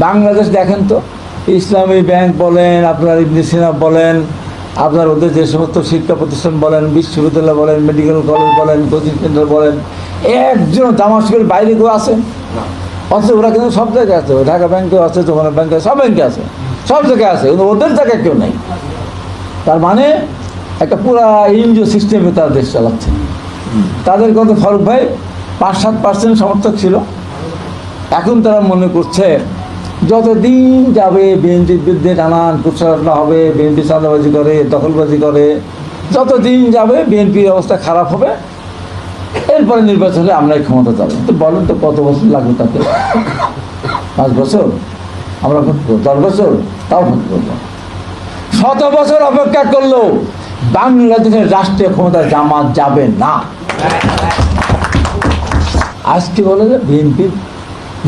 বাংলাদেশ দেখেন তো, ইসলামী ব্যাংক বলেন, আপনার ইবনে সিনা বলেন, আপনার ওদের যে সমস্ত শিক্ষা প্রতিষ্ঠান বলেন, বিশ্ববিদ্যালয় বলেন, মেডিকেল কলেজ বলেন, কোচিং সেন্টার বলেন, একজন দামাস্কের বাইরে কেউ আছে? অথচ ওরা কিন্তু সব জায়গায় আছে, ঢাকা ব্যাংকেও আছে, যমুনা ব্যাংকে, সব ব্যাংকে আছে, সব জায়গায় আছে, কিন্তু ওদের জায়গায় কেউ নেই। তার মানে একটা পুরা এনজিও সিস্টেমে তারা দেশ চালাচ্ছে। তাদের কত ফারুক ভাই 5-7% সমর্থক ছিল, এখন তারা মনে করছে যতদিন যাবে বিএনপির বিরুদ্ধে নানান প্রচারণা হবে, বিএনপি চাঁদাবাজি করে, দখলবাজি করে, যতদিন যাবে বিএনপির অবস্থা খারাপ হবে, এরপরে নির্বাচন হলে আমরাই ক্ষমতা যাবো। তো বলেন তো কত বছর লাগবে তাতে? 5 বছর? আমরা ভোট করবো 10 বছর? তাও ভোট করবো। 100 বছর অপেক্ষা করলেও বাংলাদেশের রাষ্ট্রীয় ক্ষমতা জামাত যাবে না। আজকে বলে যে বিএনপির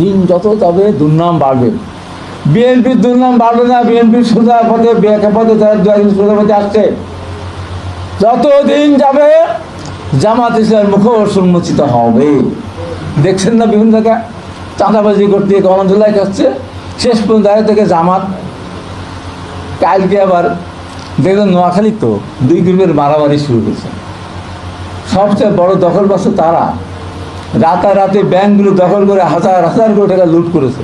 দিন যত যাবে দুর্নাম বাড়বে। বিএনপির দুর্নাম বাড়বে না, বিএনপির সোজা পথে ব্যাখ্যা পথে সোজা পথে আসছে। যত দিন যাবে জামাত ইসলামের মুখোশ উন্মোচিত হবে। দেখছেন না বিভিন্ন জায়গায় চাঁদাবাজি করতে গণধুলাই খাচ্ছে, শেষ পর্যন্ত দাঁড়িয়ে থেকে জামাত। কালকে আবার দেখবেন নোয়াখালী তো 2 গ্রুপের মারামারি শুরু করেছে। সবচেয়ে বড় দখলবাজ তারা, রাতারাতি ব্যাংকগুলো দখল করে হাজার হাজার কোটি টাকা লুট করেছে।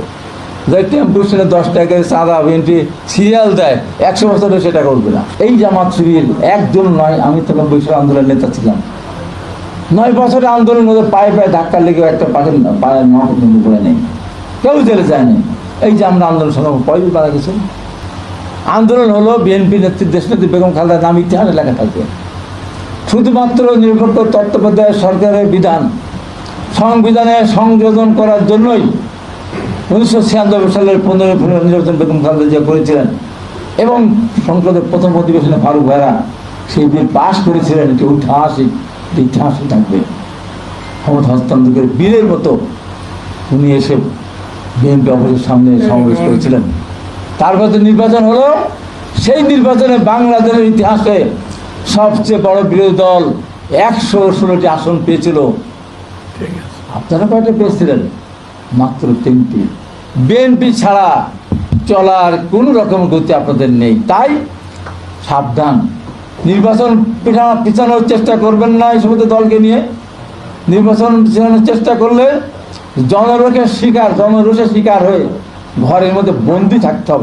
যে টেম্পু স্ট্যান্ডে 10 টাকায় চাঁদা বিএনপি সিরিয়াল দেয়, 100 বছরে সেটা করবে না। এই জামাত শিবির একজন নয়, আমি তখন বৈশ্বিক আন্দোলনের নেতা ছিলাম। 9 বছরের আন্দোলনের মধ্যে পায়ে পায়ে ধাক্কা লেগে একটা পাখির পায়ে পর্যন্ত করে নেই, কেউ জেলে যায়নি। এই যে আমরা আন্দোলন সংগ্রাম কয়দিন পারা গেছে। আন্দোলন হলো বিএনপি নেত্রী দেশনেত্রী বেগম খালেদা নাম ইতিহাসে লেখা থাকবে। শুধুমাত্র নিরপেক্ষ তত্ত্বাবধায়ক সরকারের বিধান সংবিধানে সংযোজন করার জন্যই 1996 সালের 15 ফেব্রুয়ারি নির্বাচন বেগম খালেদা জিয়া করেছিলেন এবং সংসদের প্রথম অধিবেশনে ফারুক ভাইরা সেই বিল পাশ করেছিলেন। এটি ইতিহাসে থাকবে। ক্ষমতা হস্তান্তরের বীরের মতো উনি এসে বিএনপি অফিসের সামনে সমাবেশ করেছিলেন। তারপর নির্বাচন হলো, সেই নির্বাচনে বাংলাদেশের ইতিহাসে সবচেয়ে বড় বিরোধী দল 116টি আসন পেয়েছিল। আপনারা কয়টা পেয়েছিলেন? মাত্র 3টি। বিএনপি ছাড়া চলার কোনো রকম গতি আপনাদের নেই। তাই সাবধান, নির্বাচন পিছানোর চেষ্টা করবেন না। এই সমস্ত দলকে নিয়ে নির্বাচন পিছানোর চেষ্টা করলে জনরোষের শিকার হয়ে ঘরের মধ্যে বন্দি থাকতে হবে।